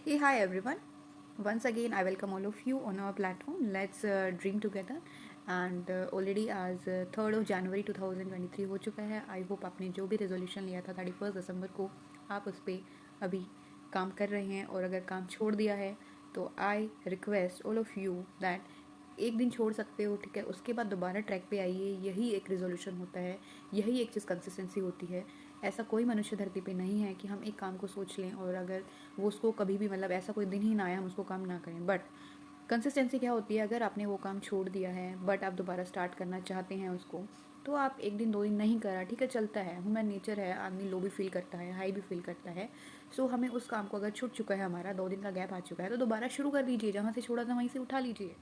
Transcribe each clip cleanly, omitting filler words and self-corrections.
Hey, hi everyone. Once again, I welcome all of you on our platform. Let's dream together. And already आज 3rd of January 2023 हो चुका है. I hope आपने जो भी resolution लिया था 31 दिसंबर को आप उस पर अभी काम कर रहे हैं, और अगर काम छोड़ दिया है तो I request all of you that एक दिन छोड़ सकते हो, ठीक है, उसके बाद दोबारा ट्रैक पे आइए. यही एक रेजोल्यूशन होता है, यही एक चीज़ कंसिस्टेंसी होती है. ऐसा कोई मनुष्य धरती पे नहीं है कि हम एक काम को सोच लें और अगर वो उसको कभी भी मतलब ऐसा कोई दिन ही ना आए हम उसको काम ना करें. बट कंसिस्टेंसी क्या होती है, अगर आपने वो काम छोड़ दिया है बट आप दोबारा स्टार्ट करना चाहते हैं उसको, तो आप एक दिन 2 दिन नहीं करा, ठीक है, चलता है, ह्यूमन नेचर है, आदमी लो भी फील करता है, हाई भी फील करता है. सो हमें उस काम को अगर छूट चुका है, हमारा 2 दिन का गैप आ चुका है, तो दोबारा शुरू कर दीजिए, जहाँ से छोड़ा था वहीं से उठा लीजिए.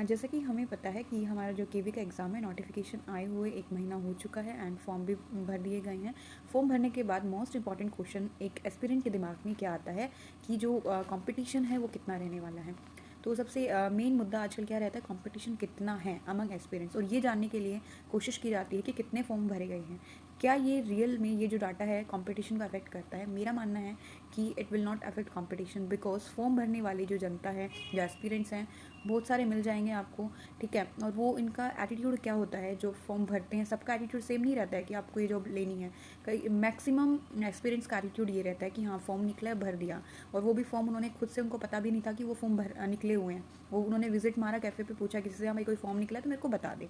जैसे कि हमें पता है कि हमारा जो केवी का एग्ज़ाम है, नोटिफिकेशन आए हुए 1 महीना हो चुका है एंड फॉर्म भी भर दिए गए हैं. फॉर्म भरने के बाद मोस्ट इंपॉर्टेंट क्वेश्चन एक एस्पिरेंट के दिमाग में क्या आता है कि जो कंपटीशन है वो कितना रहने वाला है. तो सबसे मेन मुद्दा आजकल क्या रहता है, कंपटीशन कितना है अमंग एस्पिरेंट्स, और ये जानने के लिए कोशिश की जाती है कि कितने फॉर्म भरे गए हैं. क्या ये रियल में ये जो डाटा है कंपटीशन को अफेक्ट करता है? मेरा मानना है कि it will not affect competition, because form भरने वाली जो जनता है, जो एस्पिरेंट्स हैं, बहुत सारे मिल जाएंगे आपको, ठीक है. और वो इनका एटीट्यूड क्या होता है, जो फॉर्म भरते हैं सबका एटीट्यूड सेम नहीं रहता है कि आपको ये जॉब लेनी है. कई मैक्सिमम एक्सपीरियंस का एटीट्यूड ये रहता है कि हाँ फॉर्म निकला है, भर दिया. और वो भी फॉर्म उन्होंने खुद से, उनको पता भी नहीं था कि वो फॉर्म भर निकले हुए हैं. वो उन्होंने विजिट मारा कैफ़े पे, पूछा किसी से, हमें कोई फॉर्म निकला है तो मेरे को बता दे.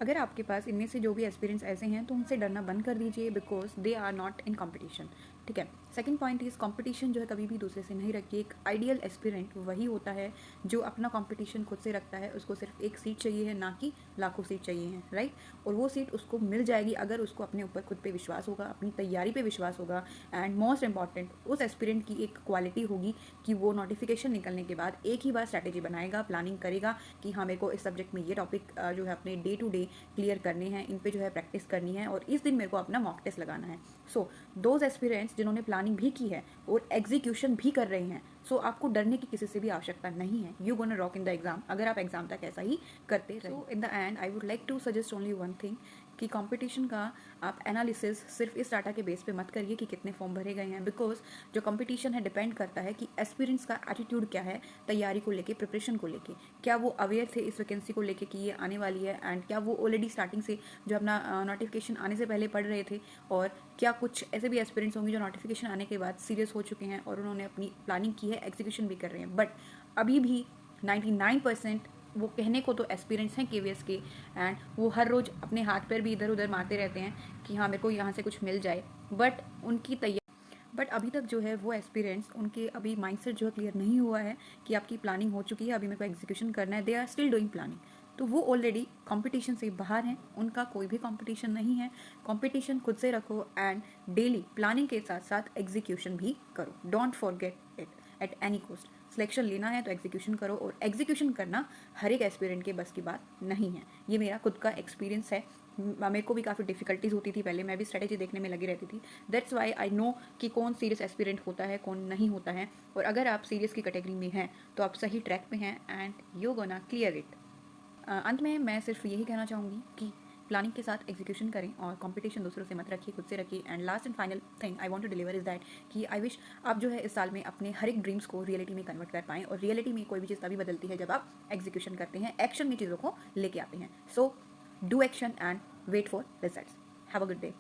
अगर आपके पास इनमें से जो भी एक्सपीरियंस ऐसे हैं तो उनसे डरना बंद कर दीजिए, because they are not in competition, ठीक है. सेकंड पॉइंट इज कंपटीशन जो है कभी भी दूसरे से नहीं रखिए. एक आइडियल एस्पिरेंट वही होता है जो अपना कंपटीशन खुद से रखता है. उसको सिर्फ एक सीट चाहिए है, ना कि लाखों सीट चाहिए हैं, राइट. और वो सीट उसको मिल जाएगी अगर उसको अपने ऊपर खुद पे विश्वास होगा, अपनी तैयारी पे विश्वास होगा. एंड मोस्ट इंपॉर्टेंट, उस एस्पिरेंट की एक क्वालिटी होगी कि वो नोटिफिकेशन निकलने के बाद एक ही बार स्ट्रैटेजी बनाएगा, प्लानिंग करेगा कि हाँ मेरे को इस सब्जेक्ट में ये टॉपिक जो है अपने डे टू डे क्लियर करने हैं, इन पे जो है प्रैक्टिस करनी है, और इस दिन मेरे को अपना मॉक टेस्ट लगाना है. सो दोज एस्पिरेंट्स जिन्होंने प्लानिंग भी की है और एग्जीक्यूशन भी कर रहे हैं, सो आपको डरने की किसी से भी आवश्यकता नहीं है. You gonna rock in the exam अगर आप एग्जाम तक ऐसा ही करते रहे. So in the end I would like to suggest only one thing कि कंपटीशन का आप एनालिसिस सिर्फ इस डाटा के बेस पे मत करिए कि कितने फॉर्म भरे गए हैं, बिकॉज जो कंपटीशन है डिपेंड करता है कि एस्पिरेंट्स का एटीट्यूड क्या है तैयारी को लेके, प्रिपरेशन को लेके. क्या वो अवेयर थे इस वैकेंसी को लेके कि ये आने वाली है, एंड क्या वो ऑलरेडी स्टार्टिंग से जो अपना नोटिफिकेशन आने से पहले पढ़ रहे थे, और क्या कुछ ऐसे भी एस्पिरेंट्स होंगे जो नोटिफिकेशन आने के बाद सीरियस हो चुके हैं और उन्होंने अपनी प्लानिंग की है, एग्जीक्यूशन भी कर रहे हैं. बट अभी भी 99% वो कहने को तो एस्पिरेंट्स हैं केवीएस के, एंड वो हर रोज़ अपने हाथ पैर भी इधर उधर मारते रहते हैं कि हाँ मेरे को यहाँ से कुछ मिल जाए. बट अभी तक जो है वो एस्पिरेंट्स, उनके अभी माइंडसेट जो है क्लियर नहीं हुआ है कि आपकी प्लानिंग हो चुकी है, अभी मेरे को एग्जीक्यूशन करना है. They are still doing planning. तो वो ऑलरेडी कंपटीशन से बाहर हैं, उनका कोई भी कंपटीशन नहीं है. कंपटीशन खुद से रखो एंड डेली प्लानिंग के साथ साथ एग्जीक्यूशन भी करो. Don't forget it at any cost. Selection लेना है तो एग्जीक्यूशन करो, और एग्जीक्यूशन करना हर एक एस्पिरेंट के बस की बात नहीं है. ये मेरा खुद का एक्सपीरियंस है. मेरे को भी काफ़ी डिफिकल्टीज होती थी पहले, मैं भी स्ट्रेटेजी देखने में लगी रहती थी. दैट्स वाई आई नो कि कौन सीरियस एस्पिरेंट होता है, कौन नहीं होता है. और अगर आप सीरियस की कैटेगरी में हैं तो आप सही ट्रैक पे हैं and you gonna clear it. अंत में मैं सिर्फ यही कहना चाहूँगी कि प्लानिंग के साथ एग्जीक्यूशन करें और कंपटीशन दूसरों से मत रखिए, खुद से रखिए. And last and final thing I want to deliver is that कि आई विश आप जो है इस साल में अपने हर एक ड्रीम्स को रियलिटी में कन्वर्ट कर पाएँ. और रियलिटी में कोई भी चीज़ तभी बदलती है जब आप एग्जीक्यूशन करते हैं, एक्शन में चीज़ों को लेके आते हैं. So do action and wait for results. Have a good day.